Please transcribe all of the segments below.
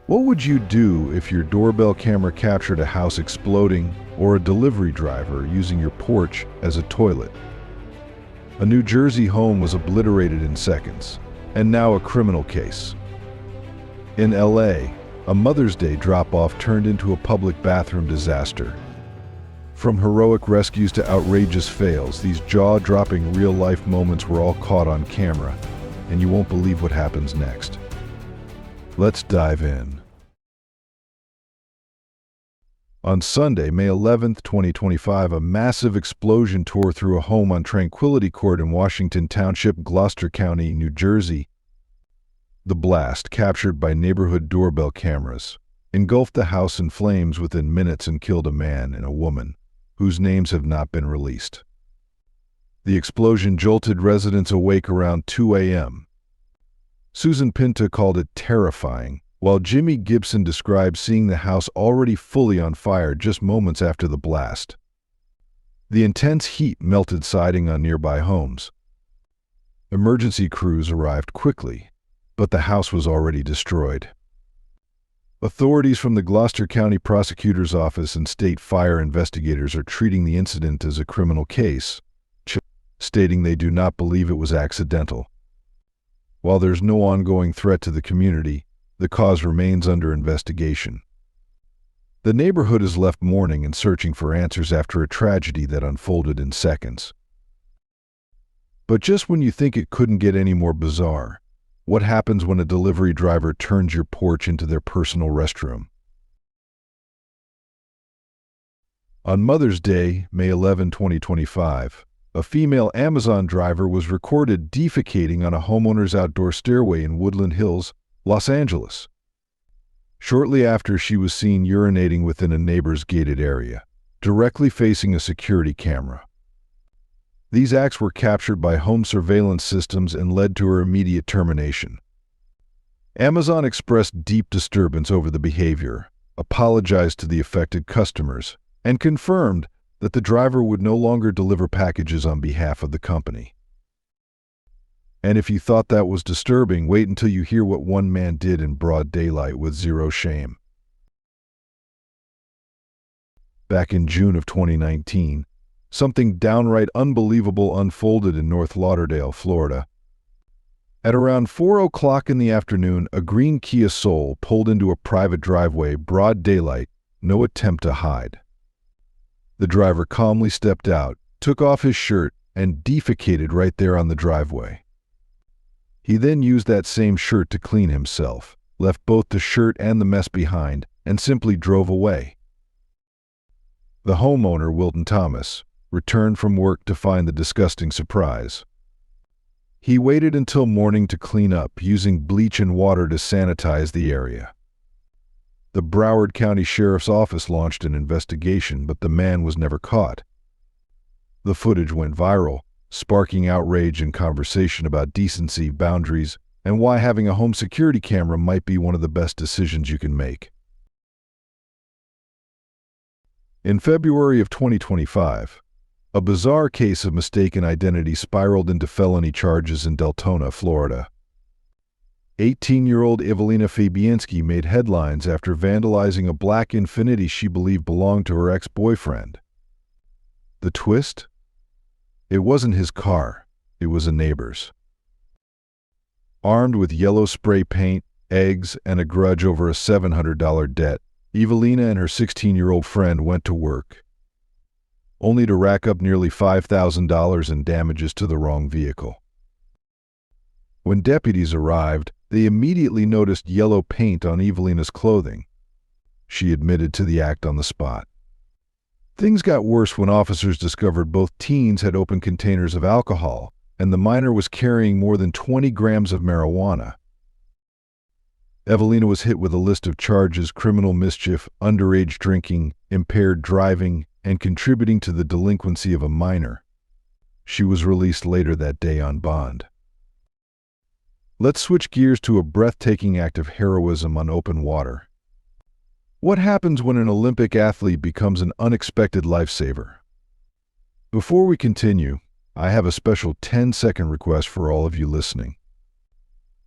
What would you do if your doorbell camera captured a house exploding or a delivery driver using your porch as a toilet? A New Jersey home was obliterated in seconds, and now a criminal case. In LA, a Mother's Day drop-off turned into a public bathroom disaster. From heroic rescues to outrageous fails, these jaw-dropping real-life moments were all caught on camera, and you won't believe what happens next. Let's dive in. On Sunday, May 11, 2025, a massive explosion tore through a home on Tranquility Court in Washington Township, Gloucester County, New Jersey. The blast, captured by neighborhood doorbell cameras, engulfed the house in flames within minutes and killed a man and a woman, whose names have not been released. The explosion jolted residents awake around 2 a.m. Susan Pinta called it terrifying, while Jimmy Gibson described seeing the house already fully on fire just moments after the blast. The intense heat melted siding on nearby homes. Emergency crews arrived quickly, but the house was already destroyed. Authorities from the Gloucester County Prosecutor's Office and state fire investigators are treating the incident as a criminal case, stating they do not believe it was accidental. While there's no ongoing threat to the community, the cause remains under investigation. The neighborhood is left mourning and searching for answers after a tragedy that unfolded in seconds. But just when you think it couldn't get any more bizarre, what happens when a delivery driver turns your porch into their personal restroom? On Mother's Day, May 11, 2025, a female Amazon driver was recorded defecating on a homeowner's outdoor stairway in Woodland Hills, Los Angeles. Shortly after, she was seen urinating within a neighbor's gated area, directly facing a security camera. These acts were captured by home surveillance systems and led to her immediate termination. Amazon expressed deep disturbance over the behavior, apologized to the affected customers, and confirmed that the driver would no longer deliver packages on behalf of the company. And if you thought that was disturbing, wait until you hear what one man did in broad daylight with zero shame. Back in June of 2019, something downright unbelievable unfolded in North Lauderdale, Florida. At around 4 o'clock in the afternoon, a green Kia Soul pulled into a private driveway, broad daylight, no attempt to hide. The driver calmly stepped out, took off his shirt, and defecated right there on the driveway. He then used that same shirt to clean himself, left both the shirt and the mess behind, and simply drove away. The homeowner, Wilton Thomas, returned from work to find the disgusting surprise. He waited until morning to clean up, using bleach and water to sanitize the area. The Broward County Sheriff's Office launched an investigation, but the man was never caught. The footage went viral, sparking outrage and conversation about decency, boundaries, and why having a home security camera might be one of the best decisions you can make. In February of 2025, a bizarre case of mistaken identity spiraled into felony charges in Deltona, Florida. 18-year-old Evelina Fabianski made headlines after vandalizing a black Infiniti she believed belonged to her ex-boyfriend. The twist? It wasn't his car, it was a neighbor's. Armed with yellow spray paint, eggs, and a grudge over a $700 debt, Evelina and her 16-year-old friend went to work, only to rack up nearly $5,000 in damages to the wrong vehicle. When deputies arrived, they immediately noticed yellow paint on Evelina's clothing. She admitted to the act on the spot. Things got worse when officers discovered both teens had open containers of alcohol, and the minor was carrying more than 20 grams of marijuana. Evelina was hit with a list of charges: criminal mischief, underage drinking, impaired driving, and contributing to the delinquency of a minor. She was released later that day on bond. Let's switch gears to a breathtaking act of heroism on open water. What happens when an Olympic athlete becomes an unexpected lifesaver? Before we continue, I have a special 10-second request for all of you listening.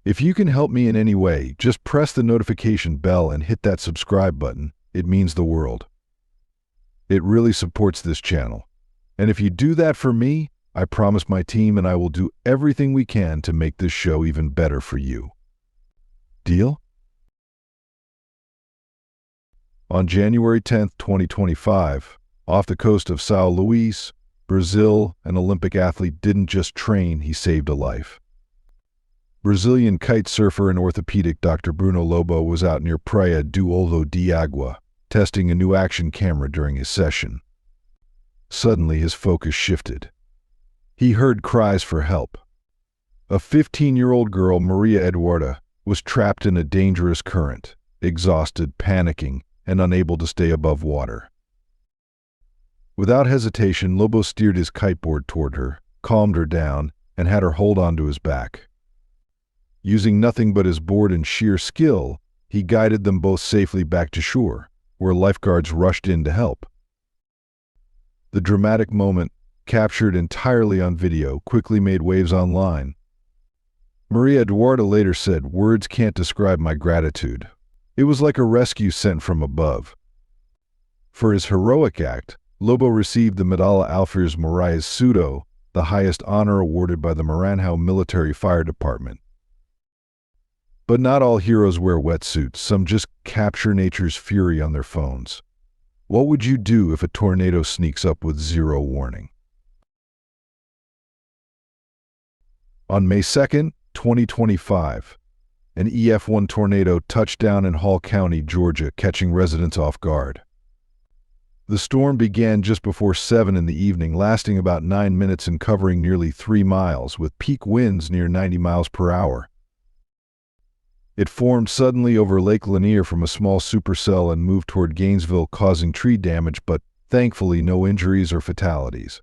If you can help me in any way, just press the notification bell and hit that subscribe button. It means the world. It really supports this channel. And if you do that for me, I promise my team and I will do everything we can to make this show even better for you. Deal? On January 10, 2025, off the coast of São Luís, Brazil, an Olympic athlete didn't just train, he saved a life. Brazilian kitesurfer and orthopedic Dr. Bruno Lobo was out near Praia do Olvo de Água, testing a new action camera during his session. Suddenly his focus shifted. He heard cries for help. A 15-year-old girl, Maria Eduarda, was trapped in a dangerous current, exhausted, panicking, and unable to stay above water. Without hesitation, Lobo steered his kiteboard toward her, calmed her down, and had her hold onto his back. Using nothing but his board and sheer skill, he guided them both safely back to shore, where lifeguards rushed in to help. The dramatic moment, captured entirely on video, quickly made waves online. Maria Eduarda later said, "Words can't describe my gratitude. It was like a rescue sent from above." For his heroic act, Lobo received the Medalla Alferes Moraes Pseudo, the highest honor awarded by the Maranhão Military Fire Department. But not all heroes wear wetsuits, some just capture nature's fury on their phones. What would you do if a tornado sneaks up with zero warning? On May 2, 2025, an EF1 tornado touched down in Hall County, Georgia, catching residents off guard. The storm began just before 7 in the evening, lasting about 9 minutes and covering nearly 3 miles, with peak winds near 90 miles per hour. It formed suddenly over Lake Lanier from a small supercell and moved toward Gainesville, causing tree damage, but thankfully no injuries or fatalities.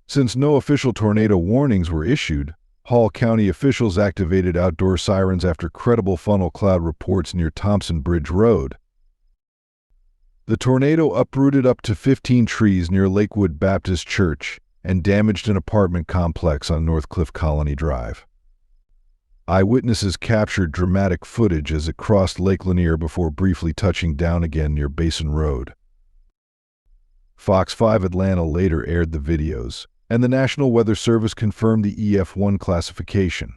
Since no official tornado warnings were issued, Hall County officials activated outdoor sirens after credible funnel cloud reports near Thompson Bridge Road. The tornado uprooted up to 15 trees near Lakewood Baptist Church and damaged an apartment complex on Northcliffe Colony Drive. Eyewitnesses captured dramatic footage as it crossed Lake Lanier before briefly touching down again near Basin Road. Fox 5 Atlanta later aired the videos, and the National Weather Service confirmed the EF1 classification.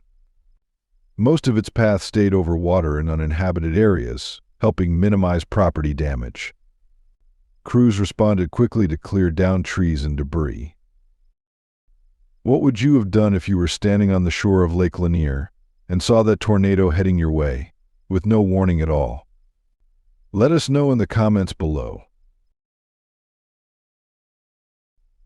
Most of its path stayed over water in uninhabited areas, helping minimize property damage. Crews responded quickly to clear down trees and debris. What would you have done if you were standing on the shore of Lake Lanier and saw that tornado heading your way, with no warning at all? Let us know in the comments below.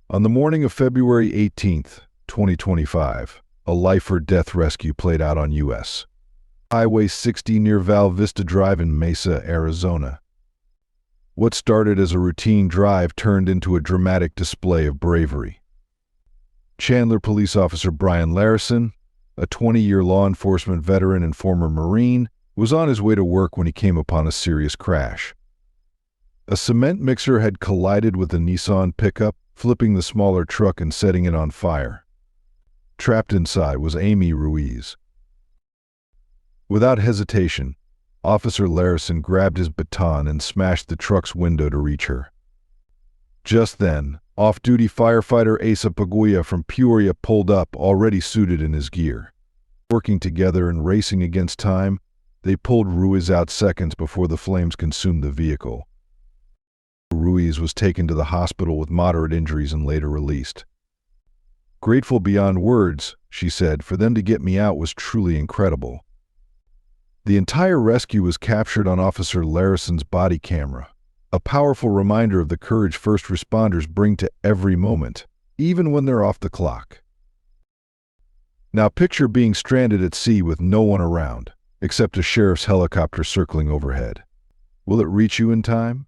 On the morning of February 18, 2025, a life-or-death rescue played out on U.S. Highway 60 near Val Vista Drive in Mesa, Arizona. What started as a routine drive turned into a dramatic display of bravery. Chandler police officer Brian Larison, a 20-year law enforcement veteran and former Marine, was on his way to work when he came upon a serious crash. A cement mixer had collided with a Nissan pickup, flipping the smaller truck and setting it on fire. Trapped inside was Amy Ruiz. Without hesitation, Officer Larison grabbed his baton and smashed the truck's window to reach her. Just then, off-duty firefighter Asa Paguya from Peoria pulled up, already suited in his gear. Working together and racing against time, they pulled Ruiz out seconds before the flames consumed the vehicle. Ruiz was taken to the hospital with moderate injuries and later released. "Grateful beyond words," she said, "for them to get me out was truly incredible." The entire rescue was captured on Officer Larison's body camera, a powerful reminder of the courage first responders bring to every moment, even when they're off the clock. Now picture being stranded at sea with no one around, except a sheriff's helicopter circling overhead. Will it reach you in time?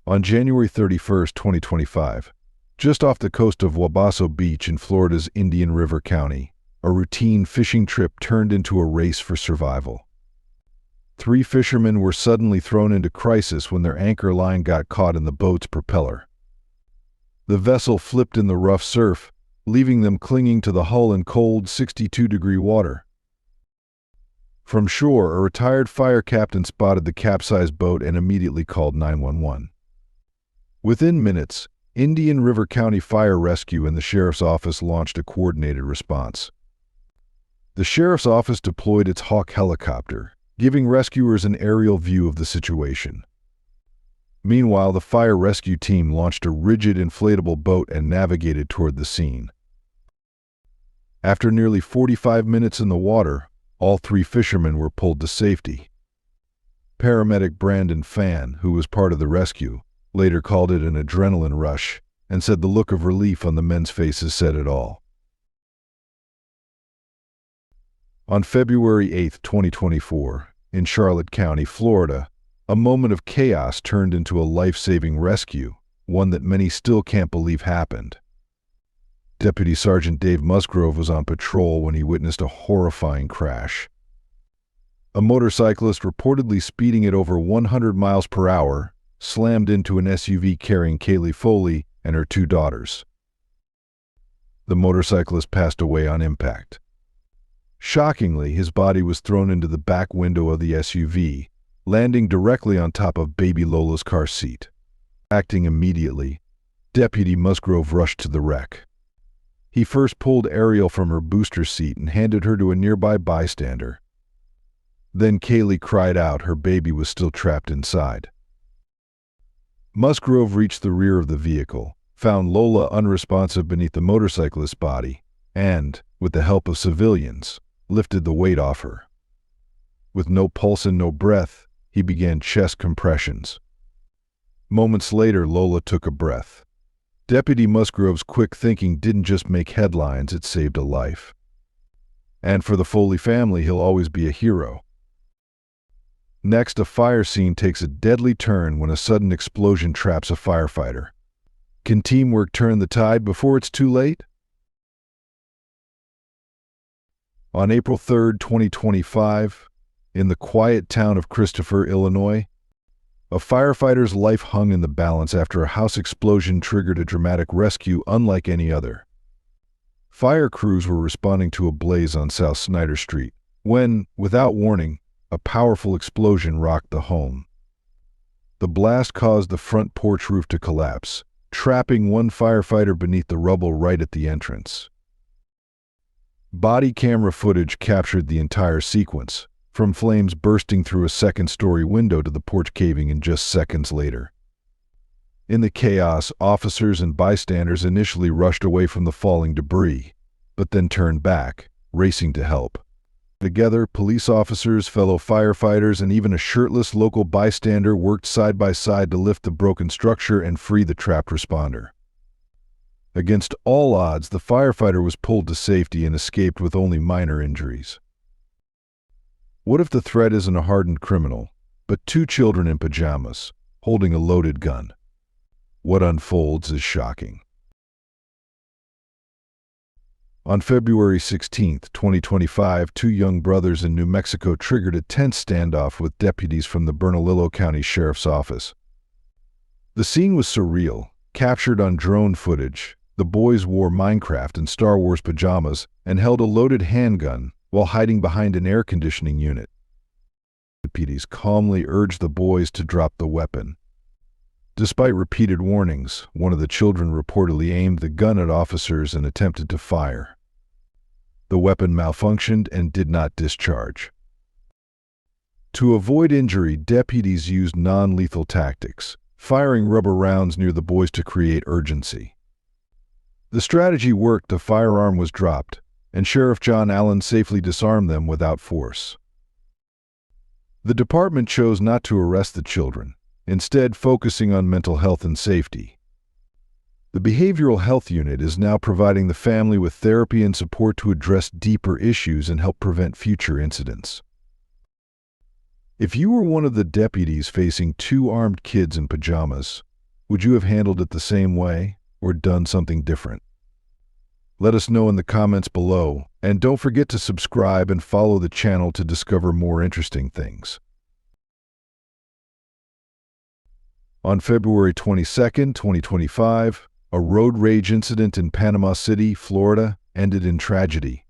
On January 31, 2025, just off the coast of Wabasso Beach in Florida's Indian River County, a routine fishing trip turned into a race for survival. 3 fishermen were suddenly thrown into crisis when their anchor line got caught in the boat's propeller. The vessel flipped in the rough surf, leaving them clinging to the hull in cold 62-degree water. From shore, a retired fire captain spotted the capsized boat and immediately called 911. Within minutes, Indian River County Fire Rescue and the Sheriff's Office launched a coordinated response. The Sheriff's Office deployed its Hawk helicopter, giving rescuers an aerial view of the situation. Meanwhile, the fire rescue team launched a rigid inflatable boat and navigated toward the scene. After nearly 45 minutes in the water, all 3 fishermen were pulled to safety. Paramedic Brandon Fan, who was part of the rescue, later called it an adrenaline rush and said the look of relief on the men's faces said it all. On February 8, 2024, in Charlotte County, Florida, a moment of chaos turned into a life-saving rescue, one that many still can't believe happened. Deputy Sergeant Dave Musgrove was on patrol when he witnessed a horrifying crash. A motorcyclist reportedly speeding at over 100 miles per hour slammed into an SUV carrying Kaylee Foley and her 2 daughters. The motorcyclist passed away on impact. Shockingly, his body was thrown into the back window of the SUV, landing directly on top of baby Lola's car seat. Acting immediately, Deputy Musgrove rushed to the wreck. He first pulled Ariel from her booster seat and handed her to a nearby bystander. Then Kaylee cried out her baby was still trapped inside. Musgrove reached the rear of the vehicle, found Lola unresponsive beneath the motorcyclist's body, and, with the help of civilians, lifted the weight off her. With no pulse and no breath, he began chest compressions. Moments later, Lola took a breath. Deputy Musgrove's quick thinking didn't just make headlines, it saved a life. And for the Foley family, he'll always be a hero. Next, a fire scene takes a deadly turn when a sudden explosion traps a firefighter. Can teamwork turn the tide before it's too late? On April 3, 2025, in the quiet town of Christopher, Illinois, a firefighter's life hung in the balance after a house explosion triggered a dramatic rescue unlike any other. Fire crews were responding to a blaze on South Snyder Street when, without warning, a powerful explosion rocked the home. The blast caused the front porch roof to collapse, trapping one firefighter beneath the rubble right at the entrance. Body camera footage captured the entire sequence, from flames bursting through a second-story window to the porch caving in just seconds later. In the chaos, officers and bystanders initially rushed away from the falling debris, but then turned back, racing to help. Together, police officers, fellow firefighters, and even a shirtless local bystander worked side by side to lift the broken structure and free the trapped responder. Against all odds, the firefighter was pulled to safety and escaped with only minor injuries. What if the threat isn't a hardened criminal, but 2 children in pajamas, holding a loaded gun? What unfolds is shocking. On February 16, 2025, 2 young brothers in New Mexico triggered a tense standoff with deputies from the Bernalillo County Sheriff's Office. The scene was surreal, captured on drone footage. The boys wore Minecraft and Star Wars pajamas and held a loaded handgun while hiding behind an air conditioning unit. Deputies calmly urged the boys to drop the weapon. Despite repeated warnings, one of the children reportedly aimed the gun at officers and attempted to fire. The weapon malfunctioned and did not discharge. To avoid injury, deputies used non-lethal tactics, firing rubber rounds near the boys to create urgency. The strategy worked. The firearm was dropped, and Sheriff John Allen safely disarmed them without force. The department chose not to arrest the children, instead focusing on mental health and safety. The Behavioral Health Unit is now providing the family with therapy and support to address deeper issues and help prevent future incidents. If you were one of the deputies facing 2 armed kids in pajamas, would you have handled it the same way or done something different? Let us know in the comments below, and don't forget to subscribe and follow the channel to discover more interesting things. On February 22, 2025, A road rage incident in Panama City, Florida, ended in tragedy.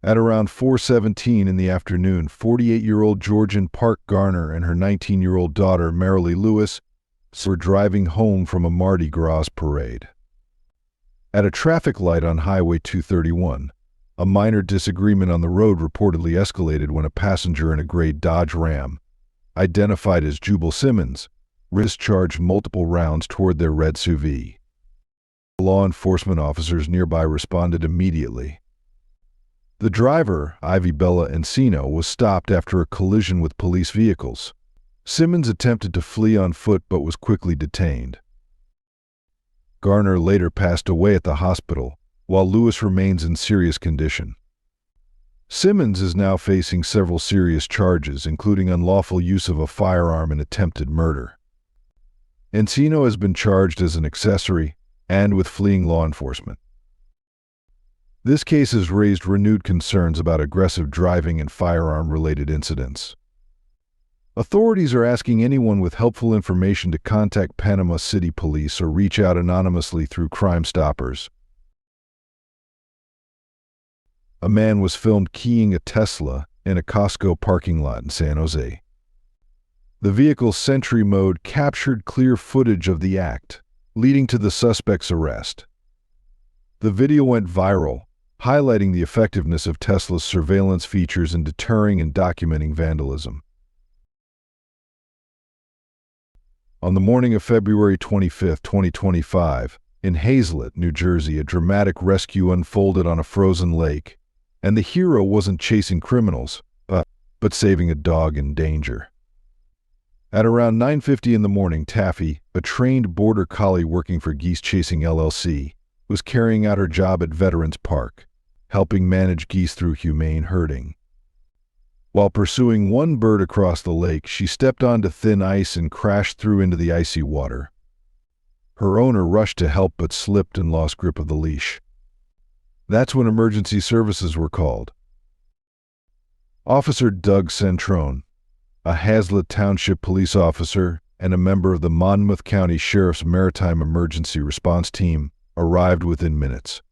At around 4:17 in the afternoon, 48-year-old Georgian Park Garner and her 19-year-old daughter, Marilee Lewis, were driving home from a Mardi Gras parade. At a traffic light on Highway 231, a minor disagreement on the road reportedly escalated when a passenger in a gray Dodge Ram, identified as Jubal Simmons, discharged multiple rounds toward their red SUV. Law enforcement officers nearby responded immediately. The driver, Ivy Bella Encino, was stopped after a collision with police vehicles. Simmons attempted to flee on foot but was quickly detained. Garner later passed away at the hospital, while Lewis remains in serious condition. Simmons is now facing several serious charges, including unlawful use of a firearm and attempted murder. Encino has been charged as an accessory and with fleeing law enforcement. This case has raised renewed concerns about aggressive driving and firearm-related incidents. Authorities are asking anyone with helpful information to contact Panama City Police or reach out anonymously through Crime Stoppers. A man was filmed keying a Tesla in a Costco parking lot in San Jose. The vehicle's Sentry mode captured clear footage of the act, leading to the suspect's arrest. The video went viral, highlighting the effectiveness of Tesla's surveillance features in deterring and documenting vandalism. On the morning of February 25, 2025, in Hazlet, New Jersey, a dramatic rescue unfolded on a frozen lake, and the hero wasn't chasing criminals, but saving a dog in danger. At around 9:50 in the morning, Taffy, a trained border collie working for Geese Chasing LLC, was carrying out her job at Veterans Park, helping manage geese through humane herding. While pursuing one bird across the lake, she stepped onto thin ice and crashed through into the icy water. Her owner rushed to help but slipped and lost grip of the leash. That's when emergency services were called. Officer Doug Centrone, a Hazlet Township police officer and a member of the Monmouth County Sheriff's Maritime Emergency Response Team, arrived within minutes.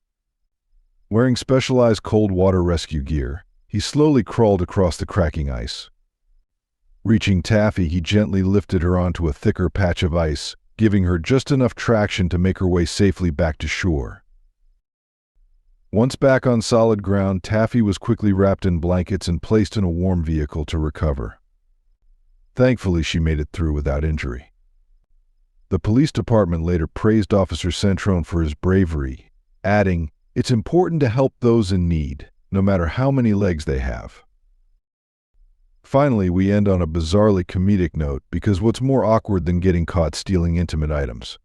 Wearing specialized cold water rescue gear, he slowly crawled across the cracking ice. Reaching Taffy, he gently lifted her onto a thicker patch of ice, giving her just enough traction to make her way safely back to shore. Once back on solid ground, Taffy was quickly wrapped in blankets and placed in a warm vehicle to recover. Thankfully, she made it through without injury. The police department later praised Officer Centrone for his bravery, adding, "It's important to help those in need, no matter how many legs they have." Finally, we end on a bizarrely comedic note, because what's more awkward than getting caught stealing intimate items?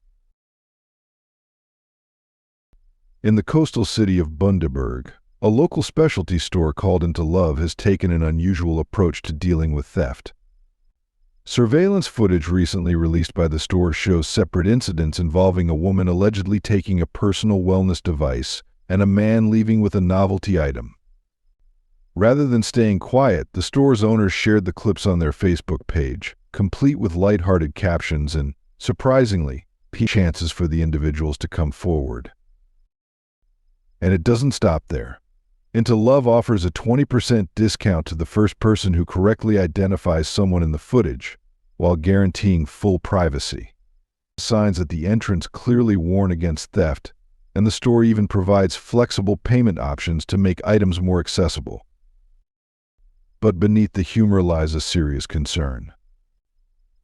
In the coastal city of Bundaberg, a local specialty store called Into Love has taken an unusual approach to dealing with theft. Surveillance footage recently released by the store shows separate incidents involving a woman allegedly taking a personal wellness device and a man leaving with a novelty item. Rather than staying quiet, the store's owners shared the clips on their Facebook page, complete with lighthearted captions and, surprisingly, chances for the individuals to come forward. And it doesn't stop there. Into Love offers a 20% discount to the first person who correctly identifies someone in the footage, while guaranteeing full privacy. Signs at the entrance clearly warn against theft, and the store even provides flexible payment options to make items more accessible. But beneath the humor lies a serious concern.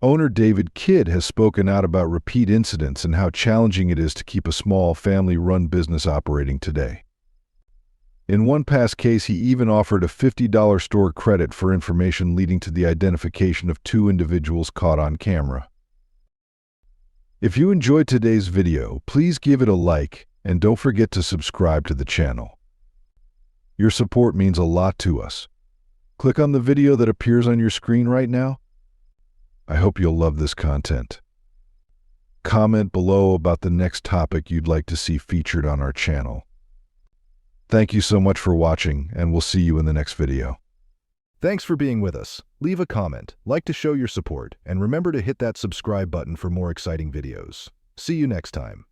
Owner David Kidd has spoken out about repeat incidents and how challenging it is to keep a small, family-run business operating today. In one past case, he even offered a $50 store credit for information leading to the identification of 2 individuals caught on camera. If you enjoyed today's video, please give it a like and don't forget to subscribe to the channel. Your support means a lot to us. Click on the video that appears on your screen right now. I hope you'll love this content. Comment below about the next topic you'd like to see featured on our channel. Thank you so much for watching, and we'll see you in the next video. Thanks for being with us. Leave a comment, like to show your support, and remember to hit that subscribe button for more exciting videos. See you next time.